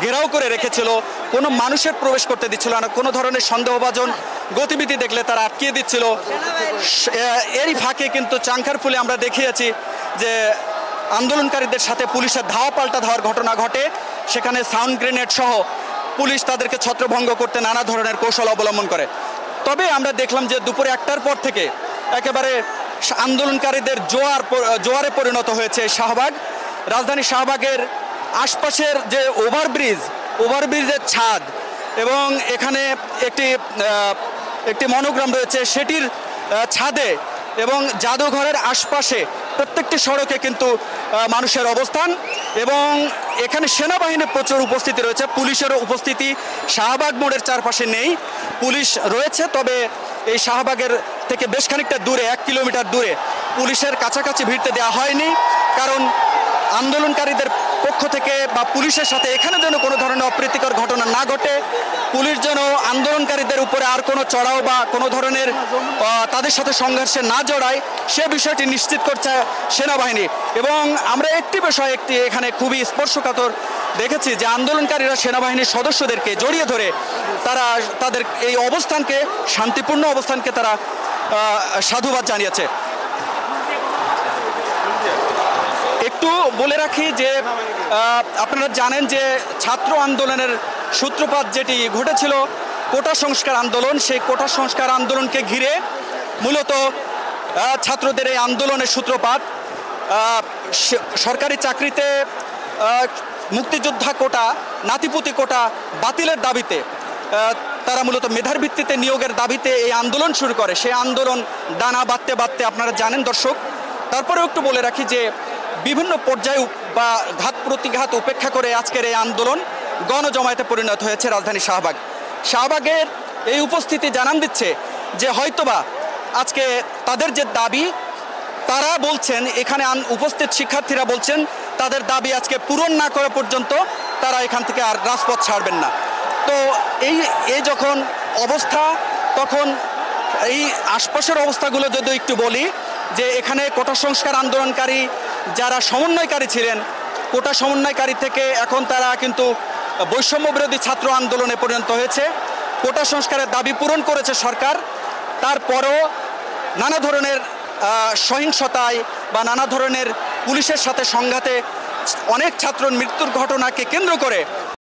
ঘেরাও করে রেখেছিল, কোনো মানুষের প্রবেশ করতে দিচ্ছিল না, কোনো ধরনের সন্দেহভাজন গতিবিধি দেখলে তারা আটকিয়ে দিচ্ছিল। এরই ফাঁকে কিন্তু চাংখারপুলে আমরা দেখিয়েছি যে আন্দোলনকারীদের সাথে পুলিশের ধাওয়া পাল্টা ধাওয়ার ঘটনা ঘটে। সেখানে সাউন্ড গ্রেনেড সহ পুলিশ তাদেরকে ছত্রভঙ্গ করতে নানা ধরনের কৌশল অবলম্বন করে। তবে আমরা দেখলাম যে দুপুরে 1টার পর থেকে একেবারে আন্দোলনকারীদের জোয়ারে পরিণত হয়েছে শাহবাগ। রাজধানী শাহবাগের আশপাশের যে ওভারব্রিজের ছাদ এবং এখানে একটি মনোগ্রাম রয়েছে, সেটির ছাদে এবং জাদুঘরের আশপাশে প্রত্যেকটি সড়কে কিন্তু মানুষের অবস্থান এবং এখানে সেনাবাহিনীর প্রচুর উপস্থিতি রয়েছে। পুলিশেরও উপস্থিতি শাহবাগ মোড়ের চারপাশে নেই, পুলিশ রয়েছে, তবে এই শাহবাগের থেকে বেশ খানিকটা দূরে 1 কিলোমিটার দূরে পুলিশের কাছাকাছি ভিড়তে দেওয়া হয়নি, কারণ আন্দোলনকারীদের পক্ষ থেকে বা পুলিশের সাথে এখানে যেন কোনো ধরনের অপ্রীতিকর ঘটনা না ঘটে, পুলিশ যেন আন্দোলনকারীদের উপরে আর কোনো চড়াও বা কোনো ধরনের তাদের সাথে সংঘর্ষে না জড়ায়, সে বিষয়টি নিশ্চিত করছে সেনাবাহিনী। এবং আমরা একটি বিষয় এখানে খুবই স্পর্শকাতর দেখেছি যে আন্দোলনকারীরা সেনাবাহিনীর সদস্যদেরকে জড়িয়ে ধরে তারা তাদের এই অবস্থানকে, শান্তিপূর্ণ অবস্থানকে তারা সাধুবাদ জানিয়েছে। একটু বলে রাখি যে আপনারা জানেন যে ছাত্র আন্দোলনের সূত্রপাত যেটি ঘটেছিল কোটা সংস্কার আন্দোলন, সেই কোটা সংস্কার আন্দোলনকে ঘিরে মূলত ছাত্রদের এই আন্দোলনের সূত্রপাত। সরকারি চাকরিতে মুক্তিযোদ্ধা কোটা, নাতিপুতি কোটা বাতিলের দাবিতে তারা মূলত মেধার ভিত্তিতে নিয়োগের দাবিতে এই আন্দোলন শুরু করে। সেই আন্দোলন ডানা বাঁধতে বাঁধতে আপনারা জানেন দর্শক। তারপরেও একটু বলে রাখি যে বিভিন্ন পর্যায়ে বা ঘাত প্রতিঘাত উপেক্ষা করে আজকের এই আন্দোলন গণজমায়েতে পরিণত হয়েছে রাজধানী শাহবাগের এই উপস্থিতি জানান দিচ্ছে যে হয়তোবা আজকে তাদের যে দাবি, তারা বলছেন, এখানে উপস্থিত শিক্ষার্থীরা বলছেন তাদের দাবি আজকে পূরণ না করা পর্যন্ত তারা এখান থেকে আর রাজপথ ছাড়বেন না। তো এই যখন অবস্থা, তখন এই আশপাশের অবস্থাগুলো যদি একটু বলি যে এখানে কোটা সংস্কার আন্দোলনকারী যারা সমন্বয়কারী ছিলেন, কোটা সমন্বয়কারী থেকে এখন তারা কিন্তু বৈষম্য বিরোধী ছাত্র আন্দোলনে পরিণত হয়েছে। কোটা সংস্কারের দাবি পূরণ করেছে সরকার, তারপরও নানা ধরনের সহিংসতায় বা নানা ধরনের পুলিশের সাথে সংঘাতে অনেক ছাত্র মৃত্যুর ঘটনাকে কেন্দ্র করে